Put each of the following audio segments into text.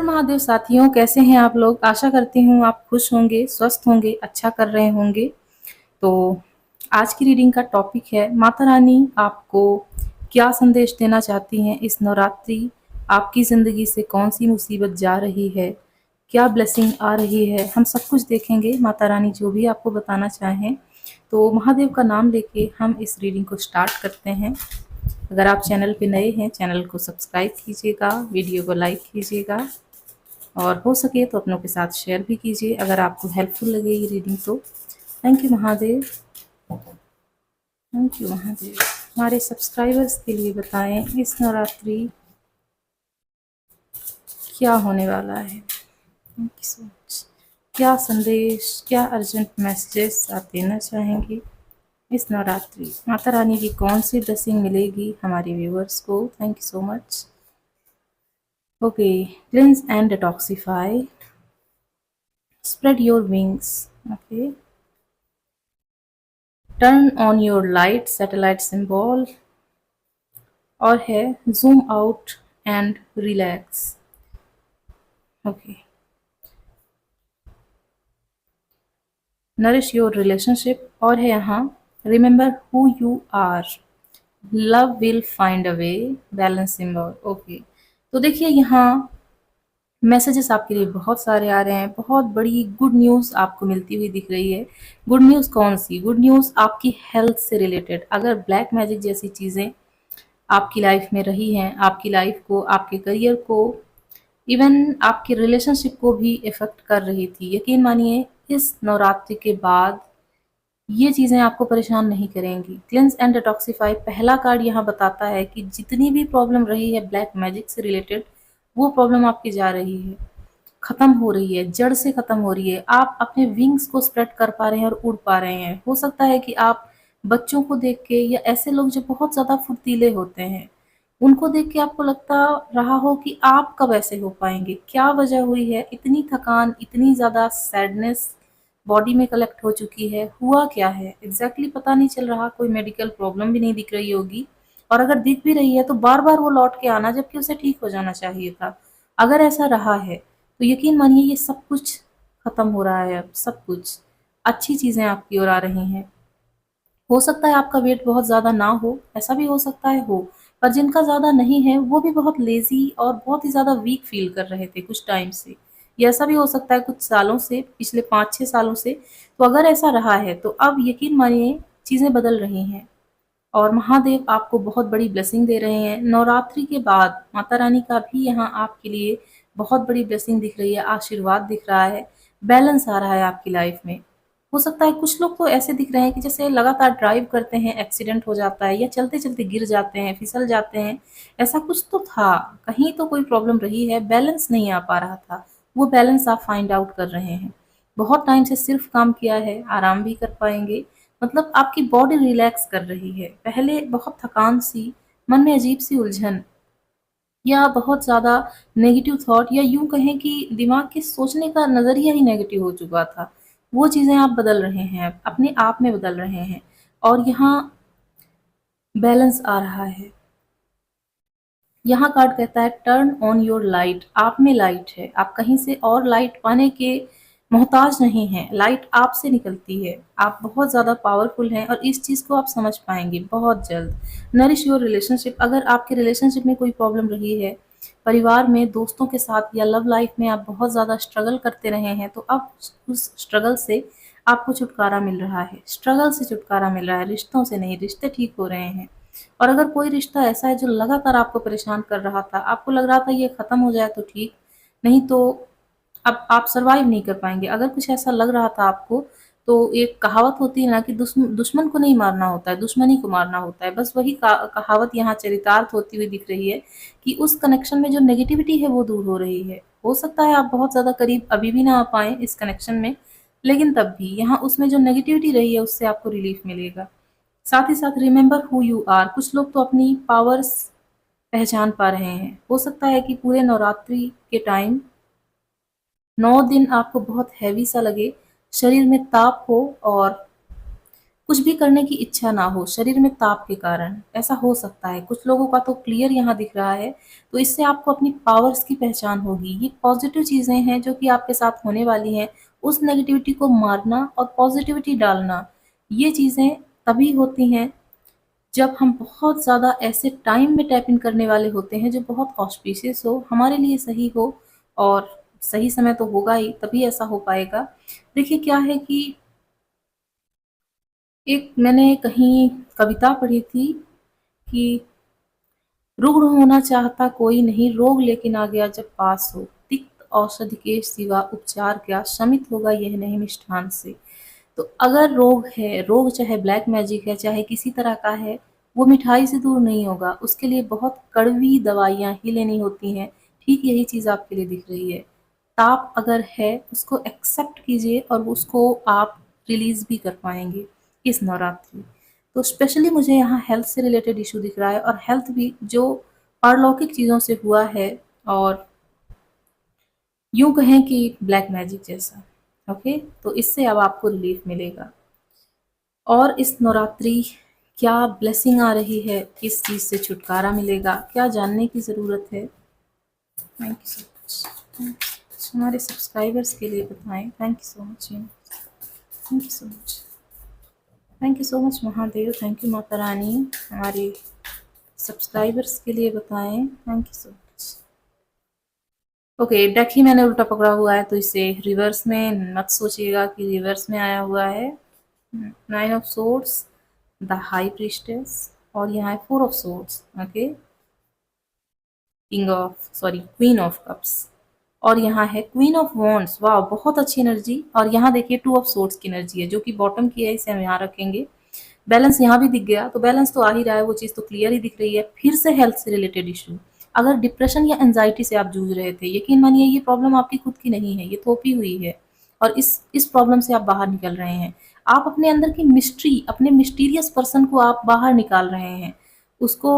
हर महादेव साथियों, कैसे हैं आप लोग? आशा करती हूँ आप खुश होंगे, स्वस्थ होंगे, अच्छा कर रहे होंगे। तो आज की रीडिंग का टॉपिक है माता रानी आपको क्या संदेश देना चाहती हैं इस नवरात्रि। आपकी ज़िंदगी से कौन सी मुसीबत जा रही है, क्या ब्लेसिंग आ रही है, हम सब कुछ देखेंगे। माता रानी जो भी आपको बताना चाहें, तो महादेव का नाम लेके हम इस रीडिंग को स्टार्ट करते हैं। अगर आप चैनल पे नए हैं, चैनल को सब्सक्राइब कीजिएगा, वीडियो को लाइक कीजिएगा और हो सके तो अपनों के साथ शेयर भी कीजिए अगर आपको हेल्पफुल लगे ये रीडिंग तो। Thank you Mahadev, thank you Mahadev. हमारे सब्सक्राइबर्स के लिए बताएं इस नवरात्रि क्या होने वाला है। Thank you so much. क्या संदेश, क्या अर्जेंट मैसेजेस आप देना चाहेंगे इस नवरात्रि? माता रानी की कौन सी ब्लेसिंग मिलेगी हमारे व्यूअर्स को? Thank you so much. Okay, क्लींस and detoxify, spread your wings. Okay, turn on your light, satellite symbol, और है zoom out and relax. Okay, nourish your relationship, और है यहाँ remember who you are, love will find a way, balance symbol. Okay, तो देखिए यहाँ messages आपके लिए बहुत सारे आ रहे हैं। बहुत बड़ी गुड न्यूज़ आपको मिलती हुई दिख रही है। गुड न्यूज़ कौन सी? गुड न्यूज़ आपकी हेल्थ से रिलेटेड। अगर ब्लैक मैजिक जैसी चीज़ें आपकी लाइफ में रही हैं, आपकी लाइफ को, आपके करियर को, इवन आपके रिलेशनशिप को भी इफ़ेक्ट कर रही थी, यकीन मानिए इस नवरात्रि के बाद ये चीज़ें आपको परेशान नहीं करेंगी। क्लेंस एंड डिटॉक्सिफाई पहला कार्ड यहाँ बताता है कि जितनी भी प्रॉब्लम रही है ब्लैक मैजिक से रिलेटेड, वो प्रॉब्लम आपकी जा रही है, खत्म हो रही है, जड़ से खत्म हो रही है। आप अपने विंग्स को स्प्रेड कर पा रहे हैं और उड़ पा रहे हैं। हो सकता है कि आप बच्चों को देख के या ऐसे लोग जो बहुत ज़्यादा फुर्तीले होते हैं, उनको देख के आपको लगता रहा हो कि आप कब ऐसे हो पाएंगे, क्या वजह हुई है, इतनी थकान, इतनी ज़्यादा सैडनेस बॉडी में कलेक्ट हो चुकी है, हुआ क्या है एग्जैक्टली पता नहीं चल रहा। कोई मेडिकल प्रॉब्लम भी नहीं दिख रही होगी, और अगर दिख भी रही है तो बार बार वो लौट के आना, जबकि उसे ठीक हो जाना चाहिए था। अगर ऐसा रहा है तो यकीन मानिए ये सब कुछ खत्म हो रहा है। अब सब कुछ अच्छी चीजें आपकी ओर आ रही हैं। हो सकता है आपका वेट बहुत ज़्यादा ना हो, ऐसा भी हो सकता है हो, पर जिनका ज़्यादा नहीं है वो भी बहुत लेज़ी और बहुत ही ज़्यादा वीक फील कर रहे थे कुछ टाइम से। या ऐसा भी हो सकता है कुछ सालों से, पिछले 5-6 सालों से। तो अगर ऐसा रहा है तो अब यकीन मानिए चीज़ें बदल रही हैं और महादेव आपको बहुत बड़ी ब्लेसिंग दे रहे हैं। नवरात्रि के बाद माता रानी का भी यहाँ आपके लिए बहुत बड़ी ब्लेसिंग दिख रही है, आशीर्वाद दिख रहा है, बैलेंस आ रहा है आपकी लाइफ में। हो सकता है कुछ लोग तो ऐसे दिख रहे हैं कि जैसे लगातार ड्राइव करते हैं, एक्सीडेंट हो जाता है या चलते-चलते गिर जाते हैं, फिसल जाते हैं। ऐसा कुछ तो था, कहीं तो कोई प्रॉब्लम रही है, बैलेंस नहीं आ पा रहा था। वो बैलेंस आप फाइंड आउट कर रहे हैं। बहुत टाइम से सिर्फ काम किया है, आराम भी कर पाएँगे। मतलब आपकी बॉडी रिलैक्स कर रही है। पहले बहुत थकान-सी, मन में अजीब-सी उलझन या बहुत ज़्यादा नेगेटिव थॉट, या यूँ कहें कि दिमाग के सोचने का नज़रिया ही नेगेटिव हो चुका था। वो चीज़ें आप बदल रहे हैं, अपने आप में बदल रहे हैं और यहाँ बैलेंस आ रहा है। यहाँ कार्ड कहता है टर्न ऑन योर लाइट, आप में लाइट है, आप कहीं से और लाइट पाने के मोहताज नहीं हैं, लाइट आपसे निकलती है, आप बहुत ज़्यादा पावरफुल हैं और इस चीज़ को आप समझ पाएंगे बहुत जल्द। नरिश योर रिलेशनशिप, अगर आपके रिलेशनशिप में कोई प्रॉब्लम रही है, परिवार में, दोस्तों के साथ या लव लाइफ में आप बहुत ज़्यादा स्ट्रगल करते रहे हैं, तो अब उस स्ट्रगल से आपको छुटकारा मिल रहा है। स्ट्रगल से छुटकारा मिल रहा है, रिश्तों से नहीं, रिश्ते ठीक हो रहे हैं। और अगर कोई रिश्ता ऐसा है जो लगातार आपको परेशान कर रहा था, आपको लग रहा था ये खत्म हो जाए तो ठीक, नहीं तो अब आप सर्वाइव नहीं कर पाएँगे। अगर कुछ ऐसा लग रहा था आपको, तो एक कहावत होती है ना कि दुश्मन को नहीं मारना होता है, दुश्मनी को मारना होता है। बस वही का कहावत यहाँ चरितार्थ होती हुई दिख रही है कि उस कनेक्शन में जो नेगेटिविटी है वो दूर हो रही है। हो सकता है आप बहुत ज़्यादा करीब अभी भी ना आ पाएँ इस कनेक्शन में, लेकिन तब भी यहाँ उसमें जो नेगेटिविटी रही है उससे आपको रिलीफ मिलेगा। साथ ही साथ रिमेंबर हू यू आर, कुछ लोग तो अपनी पावर्स पहचान पा रहे हैं। हो सकता है कि पूरे नवरात्रि के टाइम 9 दिन आपको बहुत हैवी सा लगे, शरीर में ताप हो और कुछ भी करने की इच्छा ना हो, शरीर में ताप के कारण, ऐसा हो सकता है। कुछ लोगों का तो क्लियर यहाँ दिख रहा है, तो इससे आपको अपनी पावर्स की पहचान होगी। ये पॉजिटिव चीज़ें हैं जो कि आपके साथ होने वाली हैं। उस नेगेटिविटी को मारना और पॉजिटिविटी डालना, ये चीज़ें तभी होती हैं जब हम बहुत ज़्यादा ऐसे टाइम में टैप इन करने वाले होते हैं जो बहुत ऑस्पिशियस हो, हमारे लिए सही हो, और सही समय तो होगा ही, तभी ऐसा हो पाएगा। देखिए क्या है कि एक मैंने कहीं कविता पढ़ी थी कि रुग्ण होना चाहता कोई नहीं, रोग लेकिन आ गया जब पास हो, तिक्त औषधि के सिवा उपचार क्या, शमित होगा यह नहीं मिष्ठान से। तो अगर रोग है, रोग चाहे ब्लैक मैजिक है, चाहे किसी तरह का है, वो मिठाई से दूर नहीं होगा। उसके लिए बहुत कड़वी दवाइयाँ ही लेनी होती हैं। ठीक यही चीज़ आपके लिए दिख रही है। ताप अगर है, उसको एक्सेप्ट कीजिए और उसको आप रिलीज़ भी कर पाएँगे इस नवरात्रि। तो स्पेशली मुझे यहाँ हेल्थ से रिलेटेड इश्यू दिख रहा है, और हेल्थ भी जो पारलौकिक चीज़ों से हुआ है, और यूँ कहें कि ब्लैक मैजिक जैसा। ओके? तो इससे अब आपको रिलीफ मिलेगा। और इस नवरात्रि क्या ब्लेसिंग आ रही है, किस चीज़ से छुटकारा मिलेगा, क्या जानने की ज़रूरत है? Thank you so much. हमारे सब्सक्राइबर्स के लिए बताएं। Thank you so much. Thank you so much. Thank you so much Mahadev. Thank you Mata Rani. हमारे सब्सक्राइबर्स के लिए बताएं। Thank you so much. Okay, डेक ही मैंने उल्टा पकड़ा हुआ है, तो इसे रिवर्स में मत सोचिएगा कि रिवर्स में आया हुआ है। 9 of swords, the high priestess, और यहाँ है 4 of swords. Okay, queen of cups, और यहाँ है क्वीन ऑफ वॉन्ड्स। वाह, बहुत अच्छी एनर्जी। और यहाँ देखिए 2 ऑफ सोर्ड्स की एनर्जी है जो कि बॉटम की है, इसे हम यहाँ रखेंगे। बैलेंस यहाँ भी दिख गया, तो बैलेंस तो आ ही रहा है, वो चीज़ तो क्लियर ही दिख रही है। फिर से हेल्थ से रिलेटेड इशू, अगर डिप्रेशन या एंजाइटी से आप जूझ रहे थे, यकीन मानिए ये प्रॉब्लम आपकी खुद की नहीं है, ये थोपी हुई है, और इस प्रॉब्लम से आप बाहर निकल रहे हैं। आप अपने अंदर की मिस्ट्री, अपने मिस्टीरियस पर्सन को आप बाहर निकाल रहे हैं, उसको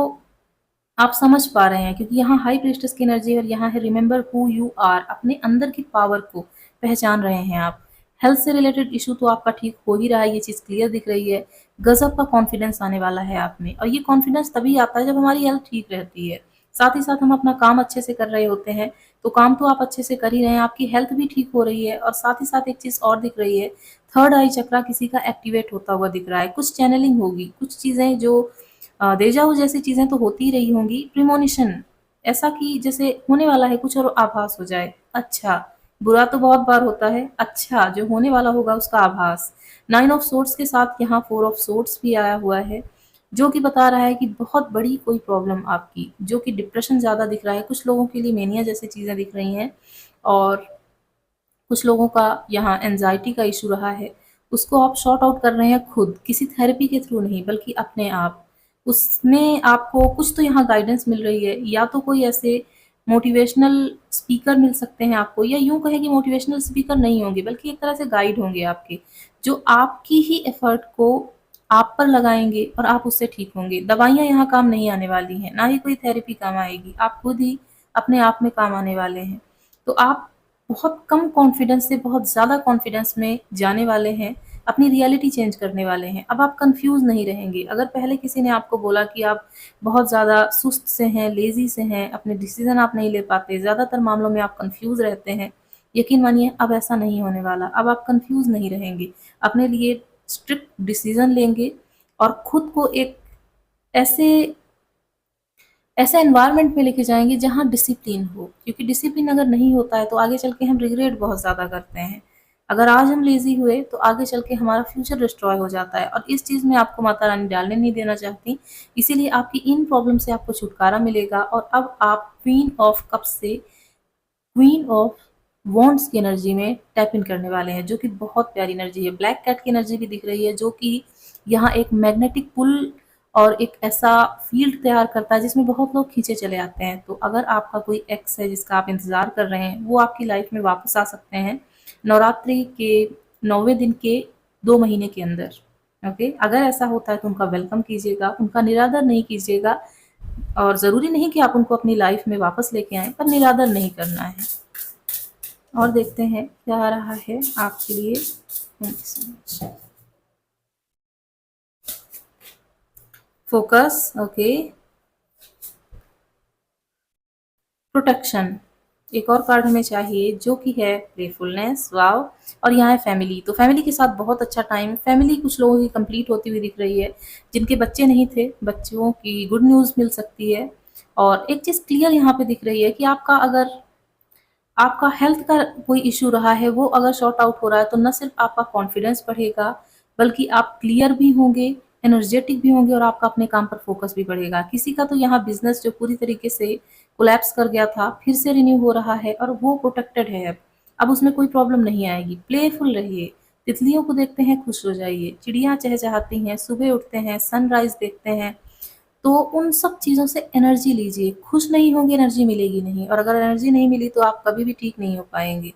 आप समझ पा रहे हैं, क्योंकि यहाँ हाई प्रीस्टेस की एनर्जी और यहाँ है रिमेंबर हु यू आर। अपने अंदर की पावर को पहचान रहे हैं आप। हेल्थ से रिलेटेड इशू तो आपका ठीक हो ही रहा है, ये चीज़ क्लियर दिख रही है। गजब का कॉन्फिडेंस आने वाला है आप में, और ये कॉन्फिडेंस तभी आता है जब हमारी हेल्थ ठीक रहती है। साथ ही साथ हम अपना काम अच्छे से कर रहे होते हैं, तो काम तो आप अच्छे से कर ही रहे हैं, आपकी हेल्थ भी ठीक हो रही है। और साथ ही साथ एक चीज़ और दिख रही है, थर्ड आई चक्रा किसी का एक्टिवेट होता हुआ दिख रहा है। कुछ चैनलिंग होगी, कुछ चीज़ें जो देजा वू जैसी चीज़ें तो होती ही रही होंगी। प्रीमोनिशन, ऐसा कि जैसे होने वाला है कुछ और आभास हो जाए। अच्छा, बुरा तो बहुत बार होता है, अच्छा जो होने वाला होगा उसका आभास। 9 ऑफ सोर्ड्स के साथ यहाँ 4 ऑफ सोर्ड्स भी आया हुआ है, जो कि बता रहा है कि बहुत बड़ी कोई प्रॉब्लम आपकी, जो कि डिप्रेशन ज़्यादा दिख रहा है, कुछ लोगों के लिए मेनिया जैसी चीज़ें दिख रही हैं, और कुछ लोगों का यहाँ एंजाइटी का इशू रहा है, उसको आप सॉर्ट आउट कर रहे हैं खुद, किसी थेरेपी के थ्रू नहीं, बल्कि अपने आप। उसमें आपको कुछ तो यहाँ गाइडेंस मिल रही है, या तो कोई ऐसे मोटिवेशनल स्पीकर मिल सकते हैं आपको, या यूँ कहें कि मोटिवेशनल स्पीकर नहीं होंगे, बल्कि एक तरह से गाइड होंगे आपके, जो आपकी ही एफर्ट को आप पर लगाएंगे और आप उससे ठीक होंगे। दवाइयाँ यहाँ काम नहीं आने वाली हैं, ना ही कोई थेरेपी काम आएगी, आप खुद ही अपने आप में काम आने वाले हैं। तो आप बहुत कम कॉन्फिडेंस से बहुत ज़्यादा कॉन्फिडेंस में जाने वाले हैं, अपनी रियलिटी चेंज करने वाले हैं। अब आप कंफ्यूज नहीं रहेंगे। अगर पहले किसी ने आपको बोला कि आप बहुत ज़्यादा सुस्त से हैं, लेज़ी से हैं, अपने डिसीज़न आप नहीं ले पाते, ज़्यादातर मामलों में आप कंफ्यूज रहते हैं, यकीन मानिए अब ऐसा नहीं होने वाला। अब आप कंफ्यूज नहीं रहेंगे, अपने लिए स्ट्रिक्ट डिसीज़न लेंगे, और खुद को एक ऐसे ऐसे एनवायरनमेंट में लेके जाएँगे जहाँ डिसिप्लिन हो, क्योंकि डिसिप्लिन अगर नहीं होता है तो आगे चल के हम रिग्रेट बहुत ज़्यादा करते हैं। अगर आज हम लेज़ी हुए तो आगे चल के हमारा फ्यूचर डिस्ट्रॉय हो जाता है, और इस चीज़ में आपको माता रानी डालने नहीं देना चाहती। इसीलिए आपकी इन प्रॉब्लम से आपको छुटकारा मिलेगा, और अब आप क्वीन ऑफ कप्स से क्वीन ऑफ वॉन्ड्स की एनर्जी में टैप इन करने वाले हैं, जो कि बहुत प्यारी एनर्जी है। ब्लैक कैट की एनर्जी भी दिख रही है, जो कि यहाँ एक मैग्नेटिक पुल और एक ऐसा फील्ड तैयार करता है जिसमें बहुत लोग खींचे चले आते हैं। तो अगर आपका कोई एक्स है जिसका आप इंतज़ार कर रहे हैं, वो आपकी लाइफ में वापस आ सकते हैं नवरात्रि के 9वें दिन के 2 महीने के अंदर। ओके, अगर ऐसा होता है तो उनका वेलकम कीजिएगा, उनका निरादर नहीं कीजिएगा, और ज़रूरी नहीं कि आप उनको अपनी लाइफ में वापस लेके आएँ, पर निरादर नहीं करना है। और देखते हैं क्या आ रहा है आपके लिए। Thank you so much. Focus, okay. Protection, एक और कार्ड हमें चाहिए जो कि है प्लेफुलनेस, वाओ। और यहाँ है फैमिली, तो फैमिली के साथ बहुत अच्छा टाइम, फैमिली कुछ लोगों की कंप्लीट होती हुई दिख रही है, जिनके बच्चे नहीं थे, बच्चों की गुड न्यूज़ मिल सकती है। और एक चीज़ क्लियर यहाँ पे दिख रही है कि आपका हेल्थ का कोई इश्यू रहा है, वो अगर सॉर्ट आउट हो रहा है, तो न सिर्फ आपका कॉन्फिडेंस बढ़ेगा, बल्कि आप क्लियर भी होंगे, एनर्जेटिक भी होंगे और आपका अपने काम पर फोकस भी बढ़ेगा। किसी का तो यहाँ बिजनेस जो पूरी तरीके से कोलैप्स कर गया था, फिर से रिन्यू हो रहा है और वो प्रोटेक्टेड है अब उसमें कोई प्रॉब्लम नहीं आएगी। प्लेफुल रहिए, तितलियों को देखते हैं खुश हो जाइए, चिड़िया चहचहाती हैं, सुबह उठते हैं, सनराइज देखते हैं, तो उन सब चीज़ों से एनर्जी लीजिए। खुश नहीं होंगे, एनर्जी मिलेगी नहीं, और अगर एनर्जी नहीं मिली तो आप कभी भी ठीक नहीं हो पाएँगे।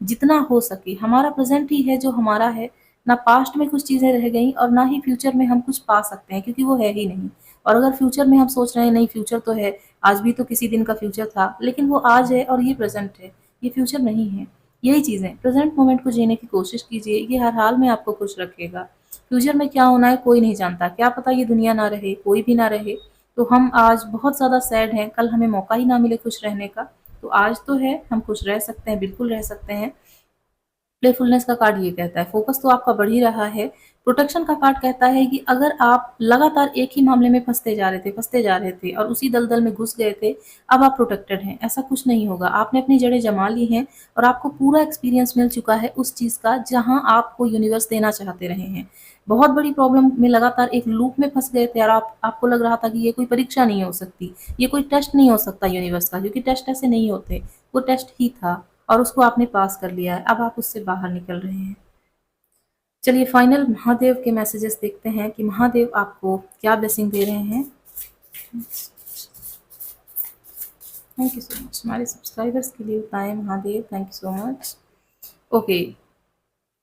जितना हो सके हमारा प्रेज़ेंट ही है जो हमारा है, ना पास्ट में कुछ चीज़ें रह गई और ना ही फ्यूचर में हम कुछ पा सकते हैं, क्योंकि वो है ही नहीं। और अगर फ्यूचर में हम सोच रहे हैं नहीं फ्यूचर तो है, आज भी तो किसी दिन का फ्यूचर था, लेकिन वो आज है और ये प्रेज़ेंट है, ये फ्यूचर नहीं है। यही चीज़ें प्रेज़ेंट मोमेंट को जीने की कोशिश कीजिए, ये हर हाल में आपको खुश रखेगा। फ्यूचर में क्या होना है कोई नहीं जानता, क्या पता ये दुनिया ना रहे, कोई भी ना रहे, तो हम आज बहुत ज़्यादा सैड हैं, कल हमें मौका ही ना मिले खुश रहने का। तो आज तो है, हम खुश रह सकते हैं, बिल्कुल रह सकते हैं। प्लेफुलनेस का कार्ड ये कहता है, फोकस तो आपका बढ़ ही रहा है। प्रोटेक्शन का कार्ड कहता है कि अगर आप लगातार एक ही मामले में फंसते जा रहे थे और उसी दलदल में घुस गए थे, अब आप प्रोटेक्टेड हैं, ऐसा कुछ नहीं होगा। आपने अपनी जड़ें जमा ली हैं और आपको पूरा एक्सपीरियंस मिल चुका है उस चीज़ का जहाँ आपको यूनिवर्स देना चाहते रहे हैं। बहुत बड़ी प्रॉब्लम में लगातार एक लूप में फंस गए थे और आपको लग रहा था कि ये कोई परीक्षा नहीं हो सकती, ये कोई टेस्ट नहीं हो सकता यूनिवर्स का, क्योंकि टेस्ट ऐसे नहीं होते, वो टेस्ट ही था और उसको आपने पास कर लिया है, अब आप उससे बाहर निकल रहे हैं। चलिए फाइनल महादेव के मैसेजेस देखते हैं कि महादेव आपको क्या ब्लेसिंग दे रहे हैं। थैंक यू सो मच, हमारे सब्सक्राइबर्स के लिए बताएं Mahadev, thank you so much. Okay,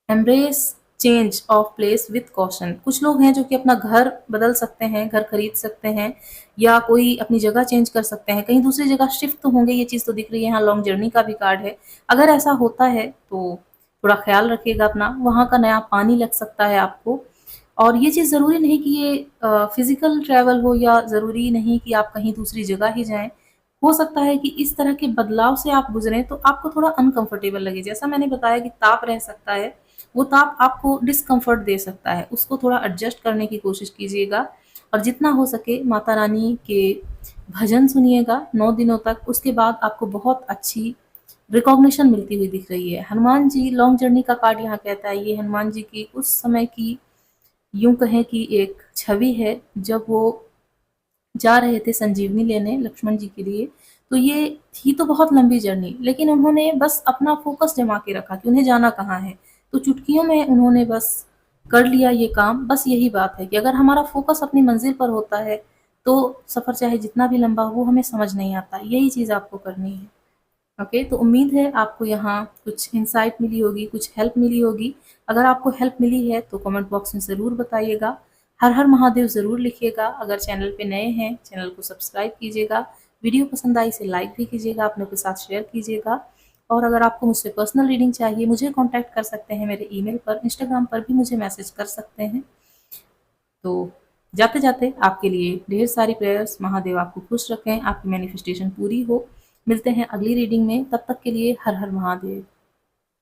embrace change of place with caution, कुछ लोग हैं जो कि अपना घर बदल सकते हैं, घर खरीद सकते हैं, या कोई अपनी जगह चेंज कर सकते हैं, कहीं दूसरी जगह शिफ्ट तो होंगे, ये चीज़ तो दिख रही है। यहाँ लॉन्ग जर्नी का भी कार्ड है, अगर ऐसा होता है तो थोड़ा ख्याल रखिएगा अपना, वहाँ का नया पानी लग सकता है आपको। और ये चीज़ ज़रूरी नहीं कि ये फिजिकल ट्रैवल हो, या ज़रूरी नहीं कि आप कहीं दूसरी जगह ही जाएं। हो सकता है कि इस तरह के बदलाव से आप गुजरें तो आपको थोड़ा अनकंफर्टेबल लगे, जैसा मैंने बताया कि ताप रह सकता है, वो ताप आपको डिस्कम्फर्ट दे सकता है, उसको थोड़ा एडजस्ट करने की कोशिश कीजिएगा। और जितना हो सके माता रानी के भजन सुनिएगा 9 दिनों तक, उसके बाद आपको बहुत अच्छी रिकॉग्निशन मिलती हुई दिख रही है। हनुमान जी लॉन्ग जर्नी का कार्ड यहाँ कहता है, ये हनुमान जी की उस समय की यूँ कहें कि एक छवि है, जब वो जा रहे थे संजीवनी लेने लक्ष्मण जी के लिए। तो ये थी तो बहुत लंबी जर्नी, लेकिन उन्होंने बस अपना फ़ोकस जमा के रखा कि उन्हें जाना कहाँ है। तो चुटकियों में उन्होंने बस कर लिया ये काम। बस यही बात है कि अगर हमारा फ़ोकस अपनी मंज़िल पर होता है, तो सफ़र चाहे जितना भी लंबा हो, वो हमें समझ नहीं आता। यही चीज़ आपको करनी है। ओके, तो उम्मीद है आपको यहाँ कुछ इंसाइट मिली होगी, कुछ हेल्प मिली होगी। अगर आपको हेल्प मिली है तो कमेंट बॉक्स में ज़रूर बताइएगा। हर हर महादेव ज़रूर लिखिएगा। अगर चैनल पे नए हैं, चैनल को सब्सक्राइब कीजिएगा। वीडियो पसंद आई इसे लाइक भी कीजिएगा, अपनों के साथ शेयर कीजिएगा। और अगर आपको मुझसे पर्सनल रीडिंग चाहिए, मुझे कॉन्टैक्ट कर सकते हैं मेरे ईमेल पर, इंस्टाग्राम पर भी मुझे मैसेज कर सकते हैं। तो जाते-जाते आपके लिए ढेर सारी प्रेयर्स, महादेव आपको खुश रखें, आपकी मैनिफेस्टेशन पूरी हो। मिलते हैं अगली रीडिंग में, तब तक के लिए हर हर महादेव।